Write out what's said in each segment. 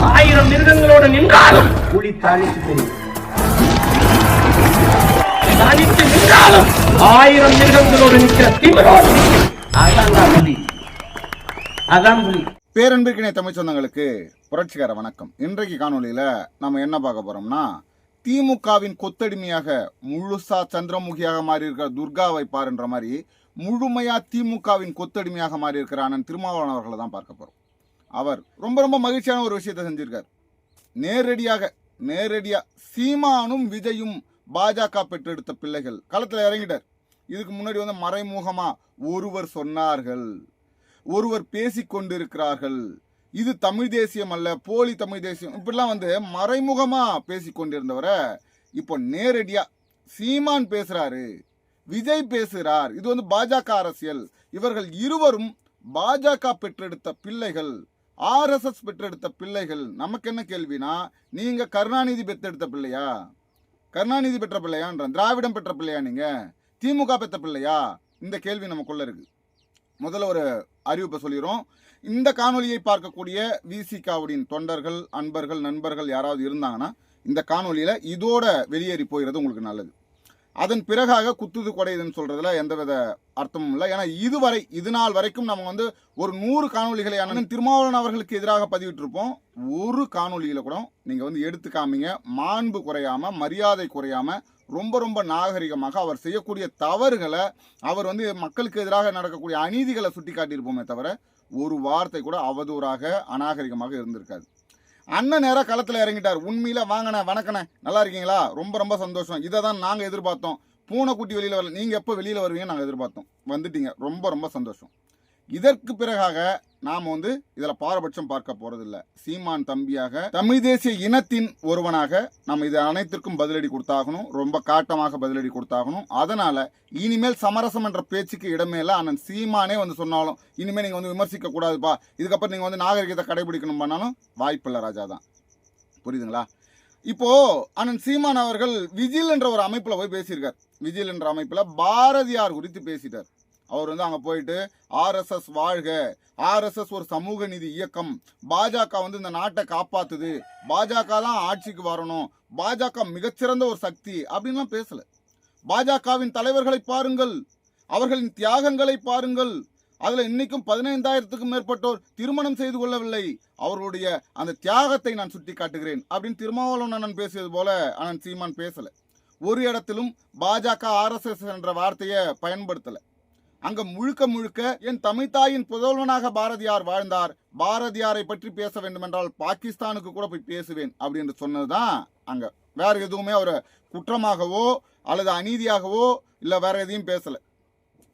1000 மிருகங்களோடு நின்றாலும் புலி தனித்து தெரியும். தனித்து நின்றாலும் 1000 மிருகங்களோடு நிற்கிற திமிரோடு அதான் புலி. அதான் புலி. பேரன்பிற்கினை தமிழ் சொந்தங்களுக்கு புரட்சிகர வணக்கம். இன்றைக்கு காணொலியில நம்ம என்ன பார்க்க போறோம்னா, திமுகவின் கொத்தடிமையாக முழுசா சந்திரமுகியாக மாறி இருக்கிற துர்காவை பாருன்ற மாதிரி முழுமையா திமுகவின் கொத்தடிமையாக மாறி இருக்கிற அண்ணன் திருமாவளவன் அவர்களை தான் பார்க்க போறோம். அவர் ரொம்ப மகிழ்ச்சியான ஒரு விஷயத்தை செஞ்சிருக்கார். நேரடியா சீமானும் விஜயும் பாஜக பெற்றெடுத்த பிள்ளைகள் களத்துல இறங்கிட்டார். இதுக்கு முன்னாடி மறைமுகமா ஒருவர் சொன்னார்கள், ஒருவர் பேசிக்கொண்டிருக்கிறார்கள், இது தமிழ் தேசியம் அல்ல, போலி தமிழ் தேசியம், இப்படிலாம் மறைமுகமா பேசிக்கொண்டிருந்தவரை இப்போ நேரடியா சீமான் பேசுறாரு, விஜய் பேசுறார். இது பாஜக அரசியல். இவர்கள் இருவரும் பாஜக பெற்றெடுத்த பிள்ளைகள், RSS பெற்றெடுத்த பிள்ளைகள். நமக்கு என்ன கேள்வினா, நீங்க கருணாநிதி பெற்றெடுத்த பிள்ளையா, கருணாநிதி பெற்ற பிள்ளையான்ற, திராவிடம் பெற்ற பிள்ளையா, நீங்க திமுக பெற்ற பிள்ளையா? இந்த கேள்வி நமக்குள்ள இருக்கு. முதல்ல ஒரு அறிவிப்பை சொல்லிடுறோம். இந்த காணொலியை பார்க்கக்கூடிய விசிகாவுடைய தொண்டர்கள், அன்பர்கள், நண்பர்கள் யாராவது இருந்தாங்கன்னா இந்த காணொலியில இதோட வெளியேறி போயிடுறது உங்களுக்கு நல்லது. அதன் பிறகாக குத்துது கொடையுதுன்னு சொல்றதுல எந்தவித அர்த்தமும் இல்லை. ஏன்னா இது நாள் வரைக்கும் நம்ம ஒரு 100 காணொலிகளை அண்ணன் திருமாவளவன் அவர்களுக்கு எதிராக பதிவிட்டிருப்போம். ஒரு காணொலியில கூட நீங்க எடுத்து காமிங்க, மாண்பு குறையாம, மரியாதை குறையாம, ரொம்ப நாகரிகமாக அவர் செய்யக்கூடிய தவறுகளை, அவர் மக்களுக்கு எதிராக நடக்கக்கூடிய அநீதிகளை சுட்டி காட்டியிருப்போமே தவிர ஒரு வார்த்தை கூட அவதூறாக, அநாகரிகமாக இருந்திருக்காது. அண்ணன் நேரம் களத்தில் இறங்கிட்டார். உண்மையில வாங்கண்ணே, வணக்கண்ணே, நல்லா இருக்கீங்களா, ரொம்ப சந்தோஷம், இதை தான் நாங்கள் எதிர்பார்த்தோம். பூனைக்குட்டி வெளியில் வரல, நீங்கள் எப்போ வெளியில் வருவீங்க நாங்கள் எதிர்பார்த்தோம், வந்துட்டீங்க, ரொம்ப சந்தோஷம். இதற்கு பிறகாக நாம் இதில் பாரபட்சம் பார்க்க போறதில்லை. சீமான் தம்பியாக, தமிழ் தேசிய இனத்தின் ஒருவனாக நம்ம இது அனைத்திற்கும் பதிலடி கொடுத்தாகணும், ரொம்ப காட்டமாக பதிலடி கொடுத்தாகணும். அதனால இனிமேல் சமரசம் என்ற பேச்சுக்கு இடமே இல்லை. அண்ணன் சீமானே சொன்னாலும் இனிமேல் நீங்கள் விமர்சிக்க கூடாதுப்பா, இதுக்கப்புறம் நீங்கள் நாகரிகத்தை கடைபிடிக்கணும் பண்ணாலும் வாய்ப்பில்லை, ராஜா தான். புரியுதுங்களா? இப்போ அண்ணன் சீமான் அவர்கள் விஜில் என்ற ஒரு அமைப்புல போய் பேசியிருக்கார். விஜில் என்ற அமைப்புல பாரதியார் குறித்து பேசிட்டார். அவர் அங்க போயிட்டு RSS வாழ்க, RSS ஒரு சமூக நீதி இயக்கம், பாஜக இந்த நாட்டை காப்பாத்துது, பாஜக தான் ஆட்சிக்கு வரணும், பாஜக மிகச்சிறந்த ஒரு சக்தி அப்படின்லாம் பேசல. பாஜகவின் தலைவர்களை பாருங்கள், அவர்களின் தியாகங்களை பாருங்கள், அதுல இன்னைக்கும் 15,000க்கும் மேற்பட்டோர் திருமணம் செய்து கொள்ளவில்லை, அவர்களுடைய அந்த தியாகத்தை நான் சுட்டி காட்டுகிறேன் அப்படின்னு திருமாவளவன் அண்ணன் பேசியது போல அண்ணன் சீமான் பேசல. ஒரு இடத்திலும் பாஜக RSS என்ற வார்த்தையை பயன்படுத்தல. அங்க முழுக்க என் தமிழ்தாயின் புதல்வனாக பாரதியார் வாழ்ந்தார், பாரதியாரை பற்றி பேச வேண்டும் என்றால் பாகிஸ்தானுக்கு கூட போய் பேசுவேன் அப்படின்னு சொன்னதுதான் அங்க. வேற எதுவுமே அவர் குற்றமாகவோ அல்லது அநீதியாகவோ இல்ல வேற எதையும் பேசல.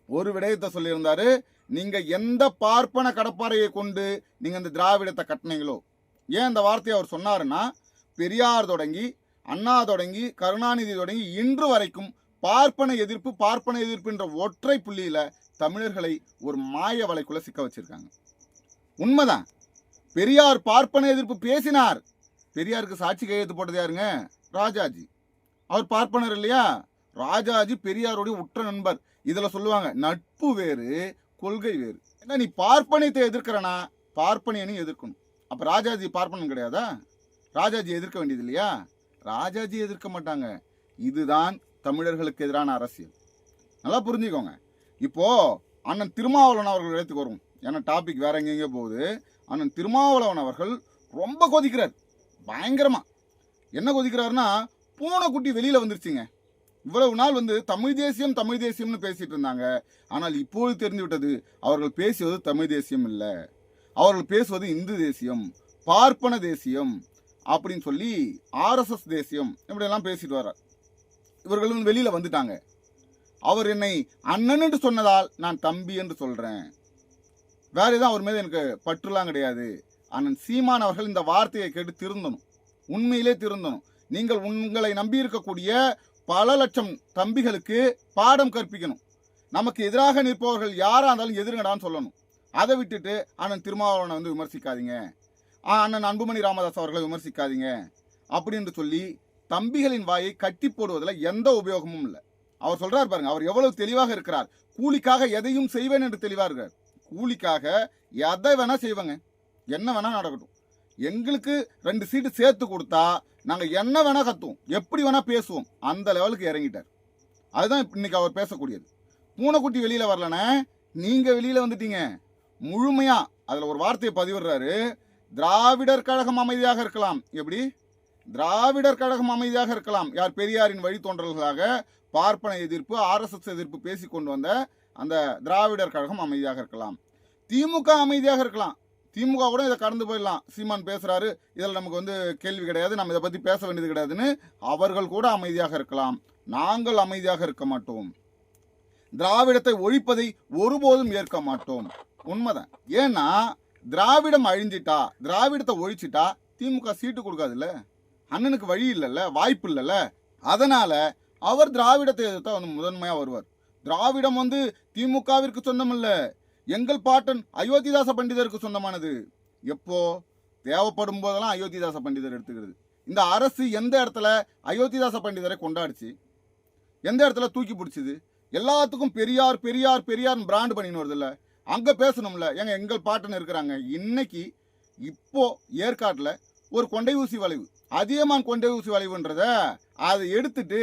ஒரு விடயத்தை சொல்லியிருந்தாரு, நீங்க எந்த பார்ப்பன கடப்பாறையை கொண்டு நீங்க இந்த திராவிடத்தை கட்டினீங்களோ. ஏன் இந்த வார்த்தையை அவர் சொன்னாருன்னா, பெரியார் தொடங்கி, அண்ணா தொடங்கி, கருணாநிதி தொடங்கி இன்று வரைக்கும் பார்ப்பன எதிர்ப்பு என்ற ஒற்றை புள்ளியில தமிழர்களை ஒரு மாய வலைக்குள்ள சிக்க வச்சிருக்காங்க. உண்மைதான், பெரியார் பார்ப்பன எதிர்ப்பு பேசினார். பெரியாருக்கு சாட்சி கையெழுத்து போட்டது யாருங்க? ராஜாஜி. அவர் பார்ப்பனர் இல்லையா? ராஜாஜி பெரியாருடைய உற்ற நண்பர். இதுல சொல்லுவாங்க, நட்பு வேறு, கொள்கை வேறு. ஏன்னா நீ பார்ப்பனியத்தை எதிர்க்கிறனா பார்ப்பனியனையும் எதிர்க்கணும். அப்ப ராஜாஜி பார்ப்பனம் கிடையாதா? ராஜாஜி எதிர்க்க வேண்டியது இல்லையா? ராஜாஜி எதிர்க்க மாட்டாங்க. இதுதான் தமிழர்களுக்கு எதிரான அரசியல். நல்லா புரிஞ்சுக்கோங்க. இப்போ அண்ணன் திருமாவளவன் அவர்கள் இடத்துக்கு வரும். ஏன்னா டாபிக் வேற எங்கெங்க போகுது. அண்ணன் திருமாவளவன் அவர்கள் ரொம்ப கொதிக்கிறார், பயங்கரமா. என்ன கொதிக்கிறாருன்னா, பூனைக்குட்டி வெளியில வந்துருச்சுங்க. இவ்வளவு நாள் தமிழ் தேசியம்னு பேசிட்டு இருந்தாங்க. ஆனால் இப்போது தெரிந்து விட்டது, அவர்கள் பேசுவது தமிழ் தேசியம் இல்லை, அவர்கள் பேசுவது இந்து தேசியம், பார்ப்பன தேசியம் அப்படின்னு சொல்லி RSS தேசியம் இப்படி எல்லாம் பேசிட்டு வர்றார். இவர்களும் வெளியில வந்துட்டாங்க. அவர் என்னை அண்ணன் என்று சொன்னதால் நான் தம்பி என்று சொல்றேன். வேற எதுவும் அவர் மீது எனக்கு பற்றுலாம் கிடையாது. அண்ணன் சீமான் அவர்கள் இந்த வார்த்தையை கேட்டு திருந்தணும், உண்மையிலே திருந்தணும். நீங்கள் உங்களை நம்பி இருக்கக்கூடிய பல லட்சம் தம்பிகளுக்கு பாடம் கற்பிக்கணும். நமக்கு எதிராக நிற்பவர்கள் யாரா இருந்தாலும் எதிர்ங்கடான்னு சொல்லணும். அதை விட்டுட்டு அண்ணன் திருமாவளவனை விமர்சிக்காதீங்க, அண்ணன் அன்புமணி ராமதாஸ் அவர்களை விமர்சிக்காதீங்க அப்படின்னு சொல்லி தம்பிகளின் வாயை கட்டி போடுவதில் எந்த உபயோகமும் இல்லை. அவர் சொல்றாரு பாருங்க, அவர் எவ்வளவு தெளிவாக இருக்கிறார். கூலிக்காக எதையும் செய்வேன் என்று தெளிவாக இருக்கார். கூலிக்காக எதை வேணா செய்வாங்க, என்ன வேணா நடக்கட்டும். எங்களுக்கு 2 சீட்டு சேர்த்து கொடுத்தா நாங்க என்ன வேணா கத்துவோம், எப்படி வேணா பேசுவோம், அந்த லெவலுக்கு இறங்கிட்டார். அதுதான் இன்னைக்கு அவர் பேசக்கூடியது. பூனைக்குட்டி வெளியில வரலன்னா நீங்க வெளியில வந்துட்டீங்க முழுமையா. அதுல ஒரு வார்த்தையை பதிவிடுறாரு, திராவிடர் கழகம் அமைதியாக இருக்கலாம். எப்படி? திராவிடர் கழகம் அமைதியாக இருக்கலாம். யார்? பெரியாரின் வழித்தோன்றல்களாக பார்ப்பன எதிர்ப்பு, RSS எதிர்ப்பு பேசிக்கொண்டு வந்த அந்த திராவிடர் கழகம் அமைதியாக இருக்கலாம். திமுக அமைதியாக இருக்கலாம். திமுக கூட இதை கடந்து போயிடலாம். சீமான் பேசுறாரு, இதில் நமக்கு வந்து கேள்வி கிடையாது, நம்ம இதை பத்தி பேச வேண்டியது கிடையாதுன்னு அவர்கள் கூட அமைதியாக இருக்கலாம். நாங்கள் அமைதியாக இருக்க மாட்டோம். திராவிடத்தை ஒழிப்பதை ஒருபோதும் ஏற்க மாட்டோம். உண்மைதான். ஏன்னா திராவிடம் அழிஞ்சிட்டா, திராவிடத்தை ஒழிச்சிட்டா திமுக சீட்டு கொடுக்காதுல்ல, அண்ணனுக்கு வழி இல்லைல்ல, வாய்ப்பு இல்லைல்ல. அதனால அவர் திராவிடத்தை எதிர்த்தா வந்து முதன்மையா வருவார். திராவிடம் வந்து திமுகவிற்கு சொந்தம் இல்ல, எங்கள் பாட்டன் அயோத்திதாச பண்டிதருக்கு சொந்தமானது. எப்போ தேவைப்படும் போதெல்லாம் அயோத்திதாச பண்டிதர் எடுத்துக்கிறது. இந்த அரசு எந்த இடத்துல அயோத்திதாச பண்டிதரை கொண்டாடுச்சு, எந்த இடத்துல தூக்கி பிடிச்சது? எல்லாத்துக்கும் பெரியார் பெரியார் பெரியார் பிராண்ட் பண்ணின்னு வருது இல்ல, அங்க பேசணும்ல. ஏங்க எங்கள் பாட்டன் இருக்கிறாங்க. இன்னைக்கு இப்போ ஏற்காட்டுல ஒரு கொண்டை ஊசி வளைவு, அதியமான் கொண்டை ஊசி வளைவுன்றத அதை எடுத்துட்டு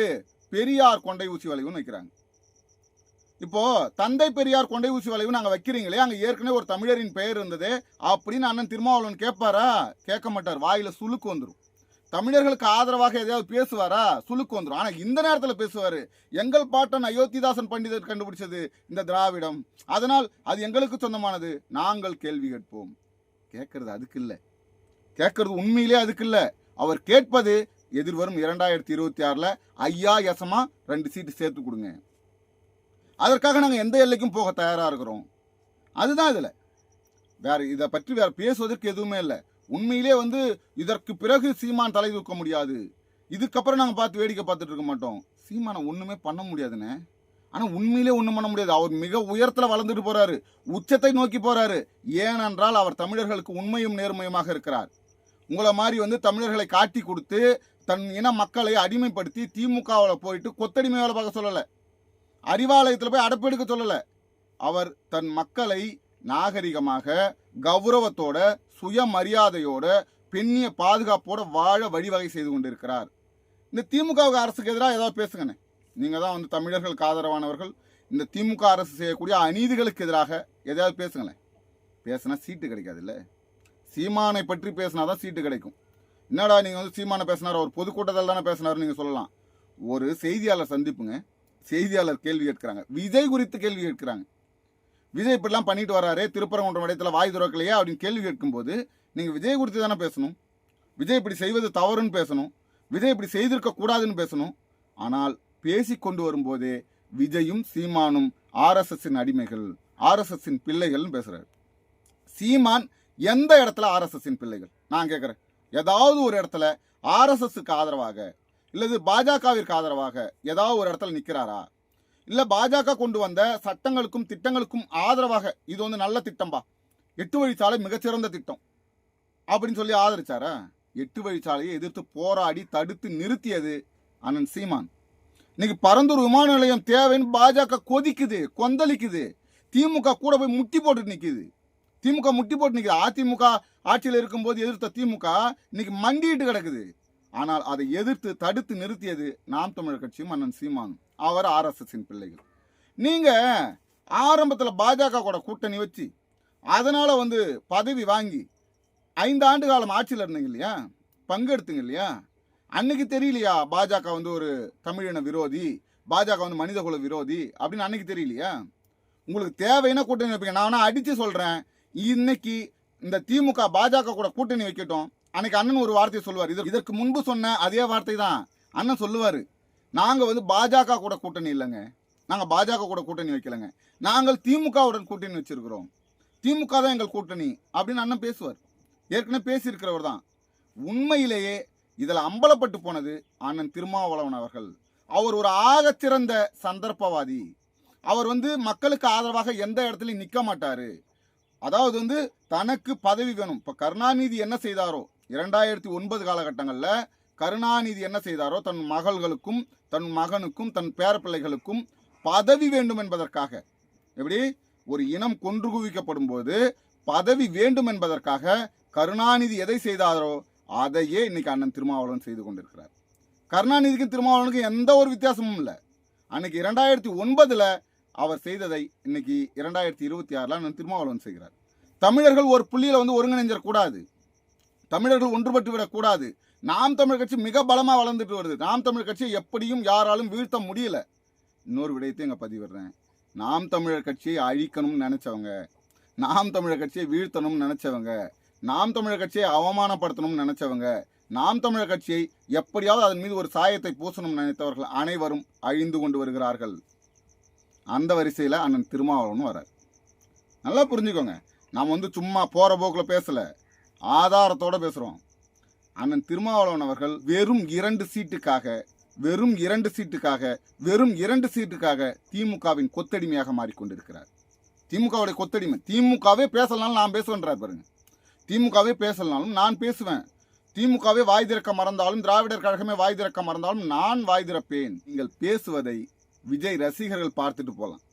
பெரியார் கொண்டை ஊசி வளைவுன்னு வைக்கிறாங்க. இப்போ தந்தை பெரியார் கொண்டை ஊசி வளைவு நாங்க வைக்கிறீங்களே, அங்க ஏற்கனவே ஒரு தமிழரின் பெயர் இருந்தது அப்படின்னு அண்ணன் திருமாவளவன் கேட்பாரா? கேட்க மாட்டார். வாயில சுளுக்கு வந்துடும். தமிழர்களுக்கு ஆதரவாக எதையாவது பேசுவாரா? சுளுக்கு வந்துடும். ஆனா இந்த நேரத்துல பேசுவாரு, எங்கள் பாட்டன் அயோத்திதாசன் பண்டிதர் கண்டுபிடிச்சது இந்த திராவிடம், அதனால் அது எங்களுக்கு சொந்தமானது, நாங்கள் கேள்வி கேட்போம். கேட்கறது அதுக்கு இல்ல, கேட்கறது உண்மையிலே அதுக்கு இல்ல. அவர் கேட்பது எதிர்வரும் 2026ல ஐயா எசமா 2 சீட்டு சேர்த்து கொடுங்க, அதற்காக நாங்கள் எந்த எல்லைக்கும் போக தயாராக இருக்கிறோம். அதுதான் இதில். வேற இதை பற்றி வேற பேசுவதற்கு எதுவுமே இல்லை. உண்மையிலே வந்து இதற்கு பிறகு சீமான் தலை தூக்க முடியாது. இதுக்கப்புறம் நாங்கள் பார்த்து வேடிக்கை பார்த்துட்டு இருக்க மாட்டோம். சீமானை ஒன்றுமே பண்ண முடியாதுன்னு. ஆனால் உண்மையிலே ஒன்றும் பண்ண முடியாது. அவர் மிக உயரத்தில் வளர்ந்துட்டு போறாரு, உச்சத்தை நோக்கி போறாரு. ஏனென்றால் அவர் தமிழர்களுக்கு உண்மையும் நேர்மையுமாக இருக்கிறார். உங்களை மாதிரி வந்து தமிழர்களை காட்டி கொடுத்து தன் இன மக்களை அடிமைப்படுத்தி திமுகவில் போயிட்டு கொத்தடிமை வேலை பார்க்க சொல்லலை, அறிவாலயத்தில் போய் அடப்பெடுக்க சொல்லல. அவர் தன் மக்களை நாகரிகமாக, கௌரவத்தோட, சுயமரியாதையோட, பெண்ணிய பாதுகாப்போட வாழ வழிவகை செய்து கொண்டிருக்கிறார். இந்த திமுக அரசுக்கு எதிராக ஏதாவது பேசுங்கண்ணே. நீங்க தான் வந்து தமிழர்களுக்கு ஆதரவானவர்கள். இந்த திமுக அரசு செய்யக்கூடிய அநீதிகளுக்கு எதிராக எதாவது பேசுங்களேன். பேசினா சீட்டு கிடைக்காது இல்லை. சீமானை பற்றி பேசினாதான் சீட்டு கிடைக்கும். என்னடா நீங்க வந்து சீமானை பேசினார், ஒரு பொதுக்கூட்டத்தில் தானே பேசினார் நீங்க சொல்லலாம். ஒரு செய்தியாளர் சந்திப்புங்க, செய்தியாளர் கேள்வி கேட்கிறாங்க, விஜய் குறித்து கேள்வி கேட்கிறாங்க. விஜய் இப்படிலாம் பண்ணிட்டு வராரு, திருப்பரங்குன்றம் இடத்துல வாய் திறக்கலையா அப்படின்னு கேள்வி கேட்கும்போது நீங்க விஜய் குறித்து தானே பேசணும். விஜய் இப்படி செய்வது தவறுன்னு பேசணும், விஜய் இப்படி செய்திருக்க கூடாதுன்னு பேசணும். ஆனால் பேசி கொண்டு வரும்போதே விஜயும் சீமானும் RSSின் அடிமைகள், RSSின் பிள்ளைகள்னு பேசுறாரு. சீமான் எந்த இடத்துல RSSின் பிள்ளைகள்? நான் கேட்கிறேன், ஏதாவது ஒரு இடத்துல RSSக்கு ஆதரவாக இல்லது பாஜகவிற்கு ஆதரவாக ஏதாவது ஒரு இடத்துல நிற்கிறாரா? இல்லை பாஜக கொண்டு வந்த சட்டங்களுக்கும் திட்டங்களுக்கும் ஆதரவாக இது வந்து நல்ல திட்டம்பா, 8 வழிச்சாலை மிகச்சிறந்த திட்டம் அப்படின்னு சொல்லி ஆதரிச்சாரா? 8 வழிச்சாலையை எதிர்த்து போராடி தடுத்து நிறுத்தியது அண்ணன் சீமான். இன்னைக்கு பரந்தூர் விமான நிலையம் தேவைன்னு பாஜக கொதிக்குது, கொந்தளிக்குது. திமுக கூட போய் முட்டி போட்டு நிற்குது. திமுக முட்டி போட்டு நிற்குது. அதிமுக ஆட்சியில் இருக்கும்போது எதிர்த்த திமுக இன்னைக்கு மண்டிட்டு கிடக்குது. ஆனால் அதை எதிர்த்து தடுத்து நிறுத்தியது நாம் தமிழர் கட்சியும் அண்ணன் சீமானும். அவர் RSSின் பிள்ளைகள். நீங்க ஆரம்பத்தில் பாஜக கூட கூட்டணி வச்சு அதனால வந்து பதவி வாங்கி 5 ஆண்டு காலம் ஆட்சியில் இருந்தீங்க இல்லையா, பங்கெடுத்தீங்க இல்லையா? அன்னைக்கு தெரியலையா பாஜக வந்து ஒரு தமிழின விரோதி, பாஜக வந்து மனிதகுல விரோதி அப்படின்னு அன்னைக்கு தெரியலையா? உங்களுக்கு தேவைன்னா கூட்டணி வைப்பீங்க. நான் அடிச்சு சொல்றேன், இன்னைக்கு இந்த திமுக பாஜக கூட கூட்டணி வைக்கட்டும். அன்னைக்கு அண்ணன் ஒரு வார்த்தையை சொல்லுவார், இதற்கு முன்பு சொன்ன அதே வார்த்தை தான் அண்ணன் சொல்லுவார். நாங்க வந்து பாஜக கூட கூட்டணி இல்லைங்க, நாங்க பாஜக கூட கூட்டணி வைக்கலைங்க, நாங்கள் திமுகவுடன் கூட்டணி வச்சிருக்கிறோம், திமுக தான் எங்கள் கூட்டணி அப்படின்னு அண்ணன் பேசுவார். ஏற்கனவே பேசியிருக்கிறவர் தான். உண்மையிலேயே இதில் அம்பலப்பட்டு போனது அண்ணன் திருமாவளவன் அவர்கள். அவர் ஒரு ஆகச்சிறந்த சந்தர்ப்பவாதி. அவர் வந்து மக்களுக்கு ஆதரவாக எந்த இடத்துலையும் நிற்க மாட்டாரு. அதாவது வந்து தனக்கு பதவி வேணும். இப்போ கருணாநிதி என்ன செய்தாரோ 2009 காலகட்டங்களில் கருணாநிதி என்ன செய்தாரோ, தன் மகள்களுக்கும் தன் மகனுக்கும் தன் பேரப்பிள்ளைகளுக்கும் பதவி வேண்டும் என்பதற்காக, எப்படி ஒரு இனம் கொன்று குவிக்கப்படும் போது பதவி வேண்டும் என்பதற்காக கருணாநிதி எதை செய்தாரோ அதையே இன்னைக்கு அண்ணன் திருமாவளவன் செய்து கொண்டிருக்கிறார். கருணாநிதிக்கும் திருமாவளவனுக்கும் எந்த ஒரு வித்தியாசமும் இல்லை. அன்னைக்கு 2009 அவர் செய்ததை இன்னைக்கு 2026 அண்ணன் திருமாவளவன் செய்கிறார். தமிழர்கள் ஒரு புள்ளியில ஒருங்கிணைஞ்சிடக்கூடாது, தமிழர்கள் ஒன்றுபட்டு விடக்கூடாது. நாம் தமிழர் கட்சி மிக பலமா வளர்ந்துட்டு வருது. நாம் தமிழர் கட்சியை எப்படியும் யாராலும் வீழ்த்த முடியல. இன்னொரு விடயத்தை இங்க பதிவிடுறேன். நாம் தமிழர் கட்சியை அழிக்கணும்னு நினைச்சவங்க, நாம் தமிழர் கட்சியை வீழ்த்தணும்னு நினைச்சவங்க, நாம் தமிழர் கட்சியை அவமானப்படுத்தணும்னு நினைச்சவங்க, நாம் தமிழர் கட்சியை எப்படியாவது அதன் மீது ஒரு சாயத்தை பூசணும்னு நினைத்தவர்கள் அனைவரும் அழிந்து கொண்டு வருகிறார்கள். அந்த வரிசையில் அண்ணன் திருமாவளவன் வரார். நல்லா புரிஞ்சுக்கோங்க. நாம் சும்மா போற போக்கில் பேசல, ஆதாரத்தோட பேசுறோம். அண்ணன் திருமாவளவன் அவர்கள் வெறும் 2 சீட்டுக்காக திமுகவின் கொத்தடிமையாக மாறிக்கொண்டிருக்கிறார். திமுகவுடைய கொத்தடிமை. திமுகவே பேசலனாலும் நான் பேசுவேன்றார் பாருங்க. திமுகவே பேசலனாலும் நான் பேசுவேன். திமுகவே வாய் திறக்க மறந்தாலும், திராவிடர் கழகமே வாய் திறக்க மறந்தாலும் நான் வாய் திறப்பேன். நீங்கள் பேசுவதை விஜய் ரசிகர்கள் பார்த்துட்டு போகலாம்,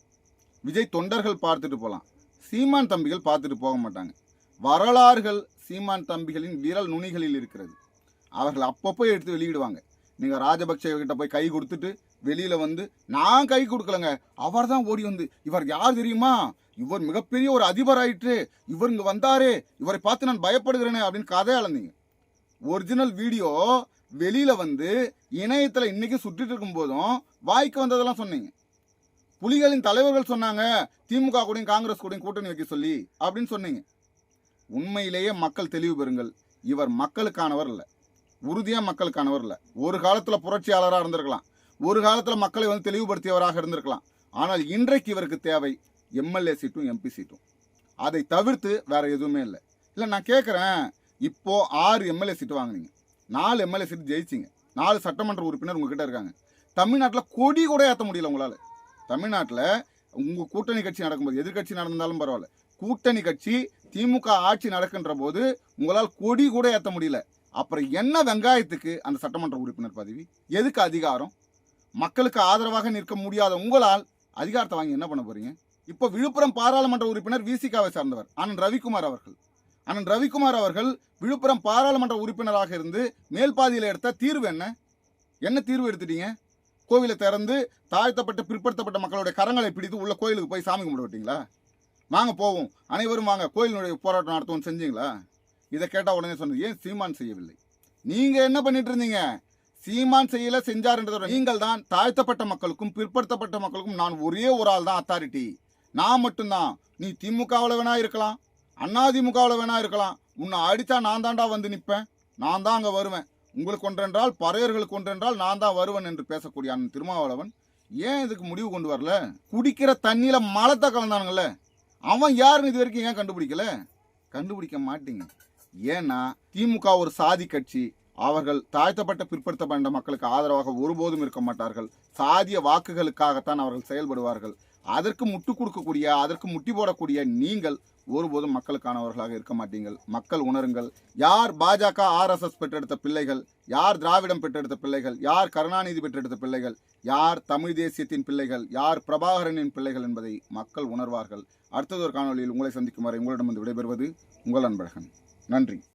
விஜய் தொண்டர்கள் பார்த்துட்டு போகலாம், சீமான் தம்பிகள் பார்த்துட்டு போக மாட்டாங்க. வரலாறுகள் சீமான் தம்பிகளின் விரல் நுனிகளில் இருக்கிறது. அவர்கள் அப்பப்போ எடுத்து வெளியிடுவாங்க. நீங்கள் ராஜபக்சே கிட்ட போய் கை கொடுத்துட்டு வெளியில் நான் கை கொடுக்கலங்க, அவர் தான் ஓடி இவர் யார் தெரியுமா, இவர் மிகப்பெரிய ஒரு அதிபர் ஆயிற்று, இவர் இங்கே வந்தாரே, இவரை பார்த்து நான் பயப்படுகிறேனே அப்படின்னு கதை அளந்தீங்க. ஒரிஜினல் வீடியோ வெளியில் இணையத்தில் இன்னைக்கு சுற்றிட்டு இருக்கும் போதும் வாய்க்கு வந்ததெல்லாம் சொன்னீங்க. புலிகளின் தலைவர்கள் சொன்னாங்க திமுக கூடயும் காங்கிரஸ் கூடயும் கூட்டணி வைக்க சொல்லி அப்படின்னு சொன்னீங்க. உண்மையிலேயே மக்கள் தெளிவு பெறுங்கள். இவர் மக்களுக்கானவர் இல்லை, உறுதியாக மக்களுக்கானவர் இல்லை. ஒரு காலத்தில் புரட்சியாளராக இருந்திருக்கலாம், ஒரு காலத்தில் மக்களை தெளிவுபடுத்தியவராக இருந்திருக்கலாம். ஆனால் இன்றைக்கு இவருக்கு தேவை எம்எல்ஏ சீட்டும் எம்பி சீட்டும். அதை தவிர்த்து வேற எதுவுமே இல்லை. இல்லை நான் கேட்குறேன், இப்போ 6 எம்எல்ஏ சீட்டு வாங்கினீங்க, 4 எம்எல்ஏ சீட்டு ஜெயிச்சிங்க, 4 சட்டமன்ற உறுப்பினர் உங்ககிட்ட இருக்காங்க. தமிழ்நாட்டில் கொடி கூட ஏற்ற முடியல உங்களால். தமிழ்நாட்டில் உங்கள் கூட்டணி கட்சி நடக்கும்போது, எதிர்கட்சி நடந்தாலும் பரவாயில்ல, கூட்டணி கட்சி திமுக ஆட்சி நடக்கின்ற போது உங்களால் கொடி கூட ஏற்ற முடியல. அப்புறம் என்ன வெங்காயத்துக்கு அந்த சட்டமன்ற உறுப்பினர் பதவி? எதுக்கு அதிகாரம்? மக்களுக்கு ஆதரவாக நிற்க முடியாத உங்களால் அதிகாரத்தை வாங்கி என்ன பண்ண போறீங்க? இப்போ விழுப்புரம் பாராளுமன்ற உறுப்பினர் விசிகாவை சார்ந்தவர் அண்ணன் ரவிக்குமார் அவர்கள். அண்ணன் ரவிக்குமார் அவர்கள் விழுப்புரம் பாராளுமன்ற உறுப்பினராக இருந்து மேல்பாதியில் எடுத்த தீர்வு என்ன தீர்வு எடுத்துட்டீங்க? கோவிலை திறந்து தாழ்த்தப்பட்ட பிற்படுத்தப்பட்ட மக்களுடைய கரங்களை பிடித்து உள்ள கோயிலுக்கு போய் சாமி கும்பிட விட்டீங்களா? வாங்க போவோம், அனைவரும் வாங்க, கோயிலுடைய போராட்டம் நடத்துவோம் செஞ்சீங்களா? இதை கேட்டால் உடனே சொன்னது ஏன் சீமான் செய்யவில்லை? நீங்க என்ன பண்ணிட்டு இருந்தீங்க? சீமான் செய்யல, செஞ்சார்ன்றதோட நீங்கள் தான் தாழ்த்தப்பட்ட மக்களுக்கும் பிற்படுத்தப்பட்ட மக்களுக்கும் நான் ஒரே ஒரு ஆள் தான் அத்தாரிட்டி, நான் மட்டும்தான். நீ திமுகவில் வேணா இருக்கலாம், அதிமுகவில் வேணா இருக்கலாம், உன்னை அடித்தா நான் தாண்டா நிற்பேன், நான் தான் அங்கே வருவேன், உங்களுக்கு ஒன்றென்றால் பறையர்களுக்கு ஒன்றென்றால் நான் தான் வருவேன் என்று பேசக்கூடிய அண்ணன் திருமாவளவன் ஏன் இதுக்கு முடிவு கொண்டு வரல? குடிக்கிற தண்ணியில மலத்தை கலந்தானுங்கல்ல, அவன் யாருன்னு இது வரைக்கும் ஏன் கண்டுபிடிக்கல? கண்டுபிடிக்க மாட்டீங்க. ஏன்னா திமுக ஒரு சாதி கட்சி. அவர்கள் தாழ்த்தப்பட்ட பிற்படுத்தப்பட்ட மக்களுக்கு ஆதரவாக ஒருபோதும் இருக்க மாட்டார்கள். சாதிய வாக்குகளுக்காகத்தான் அவர்கள் செயல்படுவார்கள். அதற்கு முட்டு கொடுக்கக்கூடிய, அதற்கு முட்டி போடக்கூடிய நீங்கள் ஒருபோதும் மக்களுக்கானவர்களாக இருக்க மாட்டீங்கள். மக்கள் உணருங்கள். யார் பாஜக ஆர்எஸ்எஸ் பெற்றெடுத்த பிள்ளைகள், யார் திராவிடம் பெற்றெடுத்த பிள்ளைகள், யார் கருணாநிதி பெற்றெடுத்த பிள்ளைகள், யார் தமிழ் தேசியத்தின் பிள்ளைகள், யார் பிரபாகரனின் பிள்ளைகள் என்பதை மக்கள் உணர்வார்கள். அடுத்ததொரு காணொலியில் உங்களை சந்திக்கும் வரை உங்களிடம் விடைபெறுவது உங்கள் அன்பழகன். நன்றி.